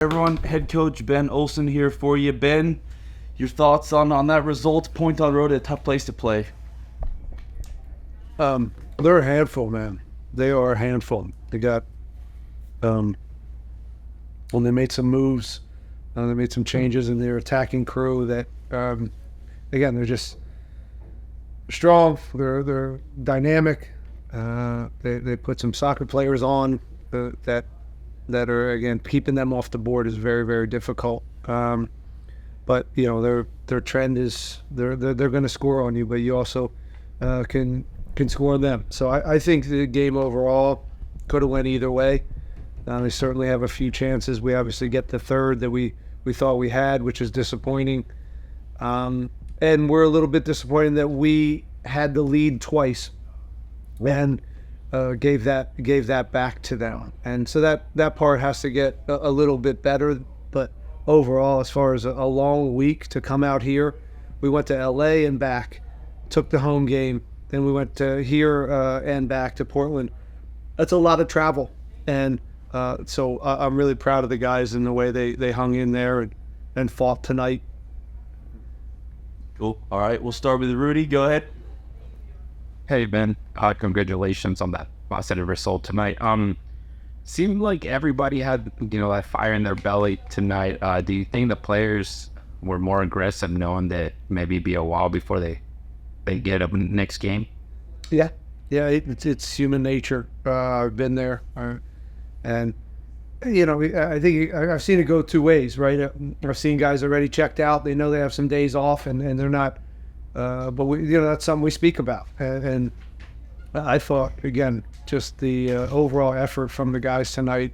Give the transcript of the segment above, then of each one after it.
Everyone, head coach Ben Olsen here for you. Ben, your thoughts on that result? Point on road, a tough place to play. They're a handful, man. They are a handful. They got, when they made some moves, they made some changes in their attacking crew that, again, they're just strong. They're dynamic. They put some soccer players on that are, again, keeping them off the board is very, very difficult. But their trend is they're going to score on you, but you also can score on them. So I think the game overall could have went either way. They certainly have a few chances. We obviously get the third that we thought we had, which is disappointing. And we're a little bit disappointed that we had the lead twice and gave that back to them. And so that part has to get a little bit better. But overall, as far as a long week to come out here, we went to LA and back, took the home game, then we went to here and back to Portland. That's a lot of travel. And so I'm really proud of the guys and the way they hung in there and fought tonight. Cool. All right, we'll start with Rudy. Go ahead. Hey, Ben. Congratulations on that positive result tonight. Seemed like everybody had, that fire in their belly tonight. Do you think the players were more aggressive, knowing that maybe it'd be a while before they get up next game? Yeah, it's human nature. I've been there, and I think I've seen it go two ways, right? I've seen guys already checked out. They know they have some days off, and they're not. But that's something we speak about. And I thought, again, just the overall effort from the guys tonight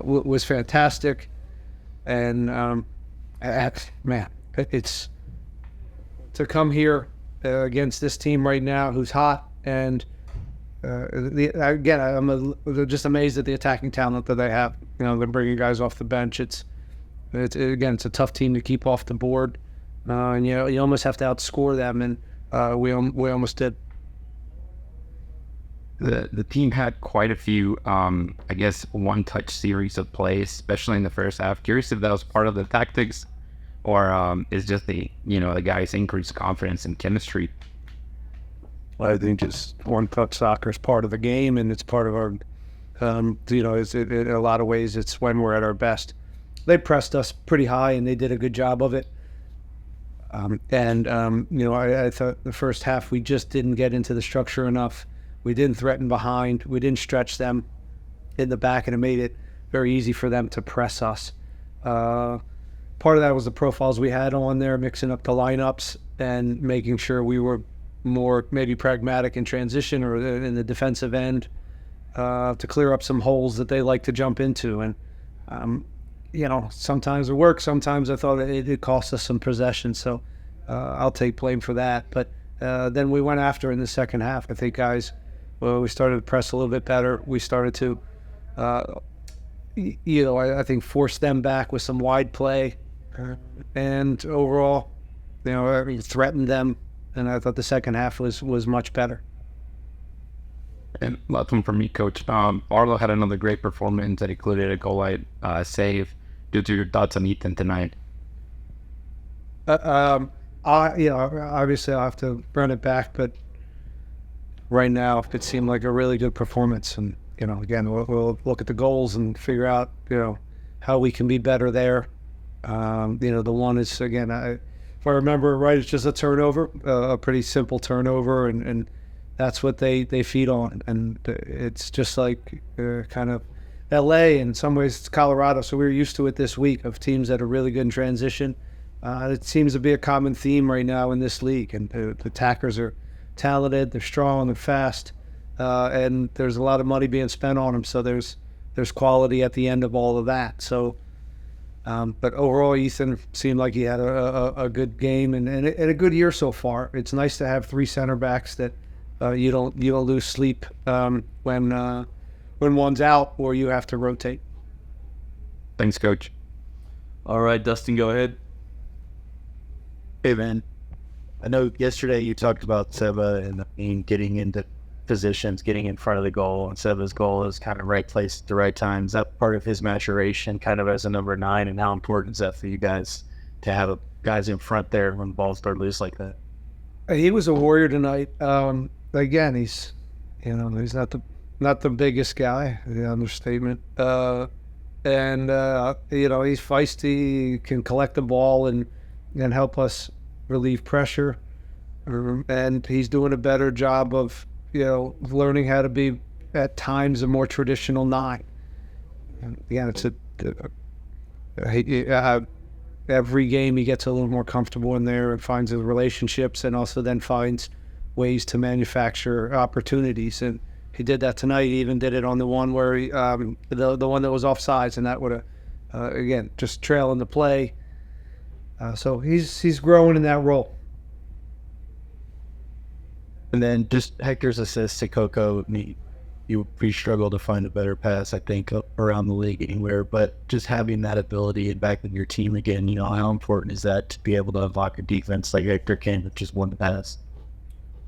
was fantastic. And man, it's to come here against this team right now who's hot. And again, I'm just amazed at the attacking talent that they have. They're bringing guys off the bench. It's a tough team to keep off the board. And you almost have to outscore them, and we almost did. The team had quite a few, one-touch series of plays, especially in the first half. Curious if that was part of the tactics, or is just the guys' increased confidence and chemistry. Well, I think just one-touch soccer is part of the game, and it's part of our, in a lot of ways, it's when we're at our best. They pressed us pretty high, and they did a good job of it. I thought the first half we just didn't get into the structure enough. We didn't threaten behind. We didn't stretch them in the back, and it made it very easy for them to press us. Part of that was the profiles we had on there, mixing up the lineups and making sure we were more maybe pragmatic in transition or in the defensive end to clear up some holes that they like to jump into. And sometimes it works. Sometimes I thought it cost us some possession. So I'll take blame for that. But then we went after in the second half. I think, guys, we started to press a little bit better. We started to, I think, force them back with some wide play. And overall, threatened them. And I thought the second half was much better. And last one from me, Coach. Arlo had another great performance that included a goal line save. Due to your thoughts on Ethan tonight? Obviously I'll have to run it back, but right now it seemed like a really good performance. And again, we'll look at the goals and figure out how we can be better there. The one is, again, if I remember right, it's just a turnover, a pretty simple turnover, and that's what they feed on. And it's just like kind of LA, in some ways it's Colorado, so we're used to it this week of teams that are really good in transition. It seems to be a common theme right now in this league, and the attackers are talented, they're strong, they're fast, and there's a lot of money being spent on them, so there's quality at the end of all of that. So but overall, Ethan seemed like he had a good game and a good year so far. It's nice to have three center backs that you don't lose sleep when one's out or you have to rotate. Thanks, Coach. All right, Dustin, go ahead. Hey, man. I know yesterday you talked about Seba and getting into positions, getting in front of the goal instead of his goal is kind of right place at the right time. Is that part of his maturation kind of as a number 9, and how important is that for you guys to have guys in front there when balls start loose like that? He was a warrior tonight. Again, he's not the biggest guy, the understatement. And he's feisty, can collect the ball and help us relieve pressure. And he's doing a better job of, learning how to be at times a more traditional 9. And again, it's every game he gets a little more comfortable in there and finds the relationships, and also then finds ways to manufacture opportunities. And he did that tonight. He even did it on the one where the one that was offsides, and that would have again just trailing the play. So he's growing in that role. And then just Hector's assist to Coco, you pretty struggle to find a better pass, I think, around the league anywhere. But just having that ability and back in your team again, how important is that to be able to unlock a defense like Hector can with just one pass?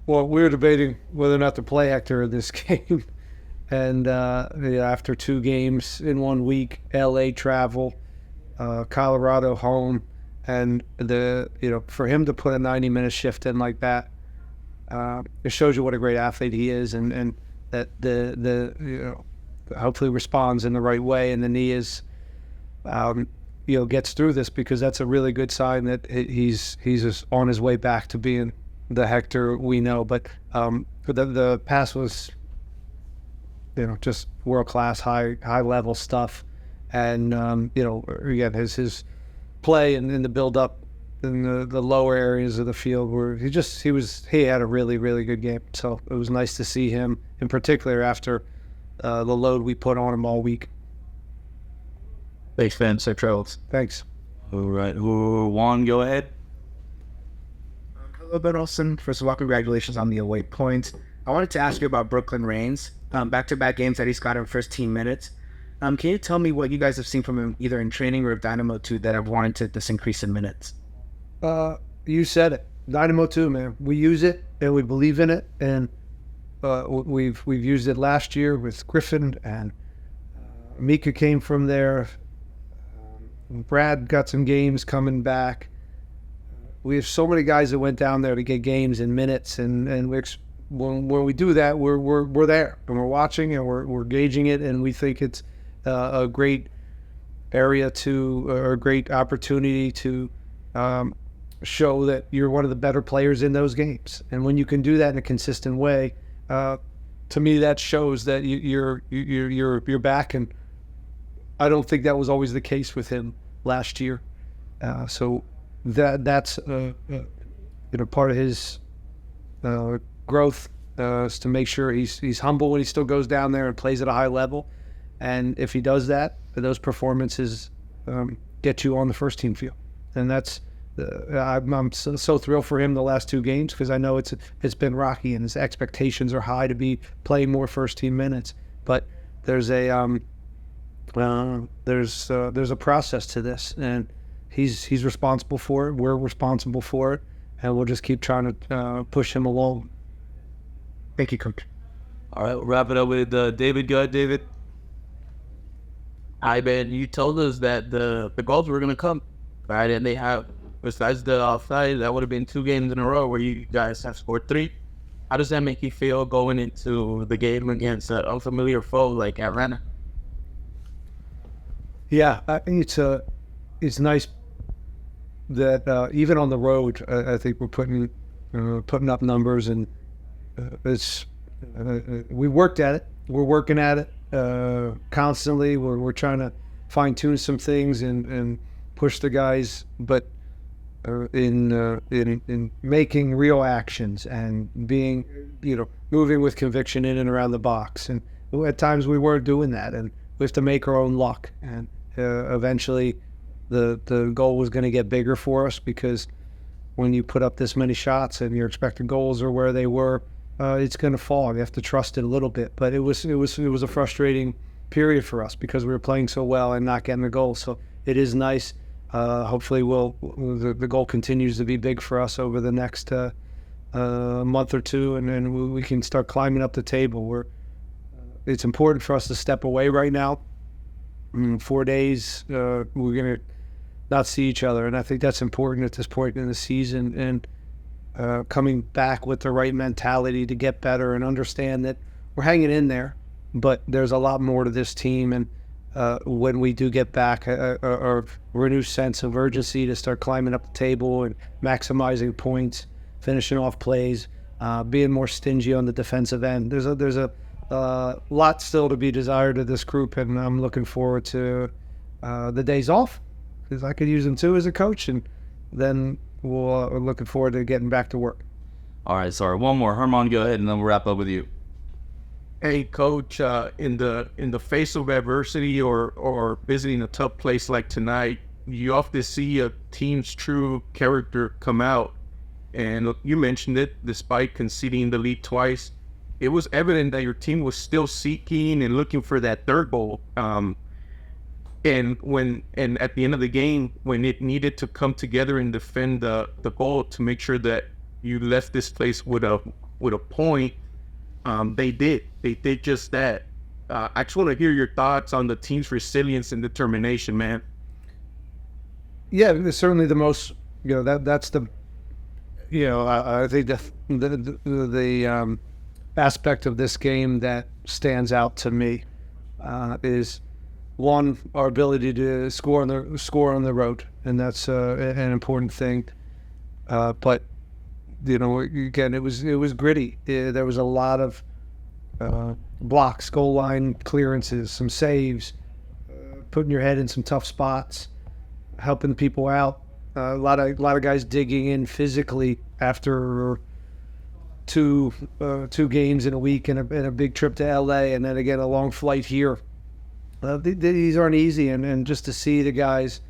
Well, we were debating whether or not to play Hector in this game. And after 2 games in 1 week, LA travel, Colorado home, and for him to put a 90-minute shift in like that, it shows you what a great athlete he is, and that hopefully responds in the right way, and the knee is gets through this, because that's a really good sign that he's just on his way back to being the Hector we know. But the pass was just world class, high level stuff, and again his play and in the build up in the lower areas of the field where he had a really, really good game. So it was nice to see him, in particular after the load we put on him all week. Thanks, Ben. Safe travels. Thanks. All right. Juan, go ahead. Hello, Ben Olsen. First of all, congratulations on the away points. I wanted to ask you about Brooklyn Reigns. Back-to-back games that he's got in first team minutes. Can you tell me what you guys have seen from him, either in training or Dynamo 2, that have warranted this increase in minutes? You said it. Dynamo 2, man. We use it and we believe in it, and we've used it last year with Griffin, and Mika came from there. Brad got some games coming back. We have so many guys that went down there to get games and minutes, and when we do that, we're there and we're watching and we're gauging it, and we think it's a great area or a great opportunity to show that you're one of the better players in those games. And when you can do that in a consistent way, to me that shows that you're back. And I don't think that was always the case with him last year. So that's part of his growth is to make sure he's humble when he still goes down there and plays at a high level. And if he does that, those performances get you on the first team field. And that's I'm so thrilled for him the last 2 games, because I know it's been rocky and his expectations are high to be playing more first team minutes. But there's a process to this, and he's responsible for it. We're responsible for it, and we'll just keep trying to push him along. Thank you, Coach. All right, we'll wrap it up with David. Go ahead, David. Hi, Ben. You told us that the goals were going to come, right? And they have, besides the offside, that would have been 2 games in a row where you guys have scored 3. How does that make you feel going into the game against an unfamiliar foe like Atlanta? Yeah, I think it's nice that even on the road, I think we're putting up numbers, and we worked at it. We're working at it constantly. We're trying to fine tune some things and push the guys, but in making real actions and being moving with conviction in and around the box. And at times we weren't doing that, and we have to make our own luck. And eventually the goal was going to get bigger for us, because when you put up this many shots and your expected goals are where they were, it's going to fall. You have to trust it a little bit. But it was a frustrating period for us, because we were playing so well and not getting the goal. So it is nice. Hopefully the goal continues to be big for us over the next a month or two, and then we can start climbing up the table. It's important for us to step away right now. 4 days, we're going to not see each other, and I think that's important at this point in the season. And coming back with the right mentality to get better and understand that we're hanging in there, but there's a lot more to this team. And when we do get back, a renewed sense of urgency to start climbing up the table and maximizing points, finishing off plays, being more stingy on the defensive end. There's a lot still to be desired of this group, and I'm looking forward to the days off, because I could use them too as a coach, and then we're looking forward to getting back to work. All right, sorry, one more. Herman, go ahead, and then we'll wrap up with you. Hey, Coach, in the face of adversity or visiting a tough place like tonight, you often see a team's true character come out. And you mentioned it, despite conceding the lead twice, it was evident that your team was still seeking and looking for that third goal. And at the end of the game, when it needed to come together and defend the goal to make sure that you left this place with a point, they did just that. I just want to hear your thoughts on the team's resilience and determination, man. Yeah, it's certainly the most. That's the. I think the aspect of this game that stands out to me is, one, our ability to score on the road, and that's an important thing. But again, it was gritty. There was a lot of blocks, goal line clearances, some saves, putting your head in some tough spots, helping people out. A lot of guys digging in physically after two games in a week and a big trip to LA, and then again a long flight here. These aren't easy, and just to see the guys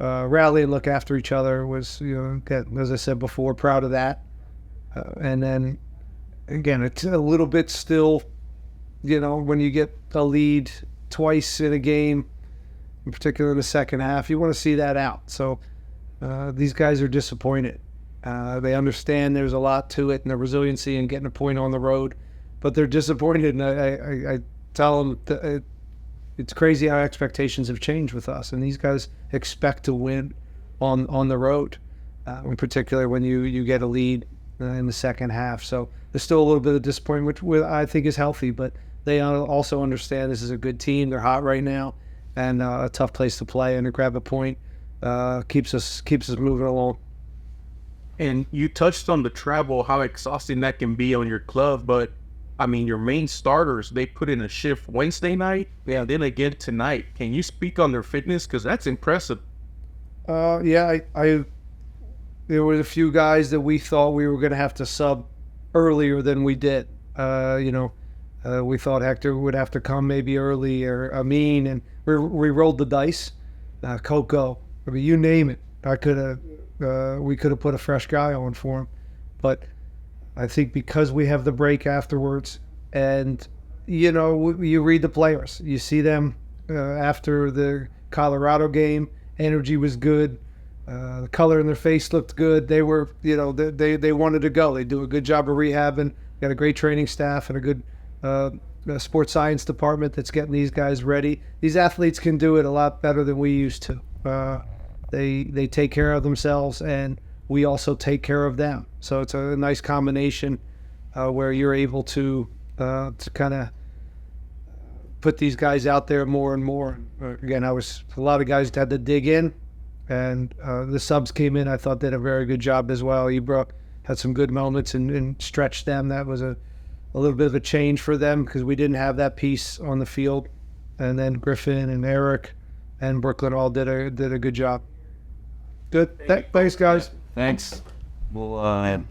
rally and look after each other was, as I said before, proud of that. And then again, it's a little bit still, when you get a lead twice in a game, in particular in the second half, you want to see that out. So these guys are disappointed. They understand there's a lot to it and the resiliency and getting a point on the road, but they're disappointed. And I tell them that it's crazy how expectations have changed with us, and these guys expect to win on the road, in particular when you get a lead in the second half. So there's still a little bit of disappointment, which I think is healthy, but they also understand this is a good team. They're hot right now, and a tough place to play, and to grab a point keeps us moving along. And you touched on the travel, how exhausting that can be on your club, but I mean, your main starters, they put in a shift Wednesday night, and then again tonight. Can you speak on their fitness? Because that's impressive. Yeah, there were a few guys that we thought we were going to have to sub earlier than we did. We thought Hector would have to come maybe early, or Amin, and we rolled the dice. Coco, I mean, you name it. We could have put a fresh guy on for him, but I think because we have the break afterwards, and you read the players, you see them after the Colorado game, energy was good, the color in their face looked good. They were, they wanted to go. They do a good job of rehabbing. Got a great training staff and a good sports science department that's getting these guys ready. These athletes can do it a lot better than we used to. They take care of themselves, and we also take care of them. So it's a nice combination where you're able to kind of put these guys out there more and more. Again, a lot of guys had to dig in, and the subs came in. I thought did a very good job as well. Ibra had some good moments and stretched them. That was a little bit of a change for them because we didn't have that piece on the field. And then Griffin and Eric and Brooklyn all did a good job. Good. Thanks, guys. Thanks. We'll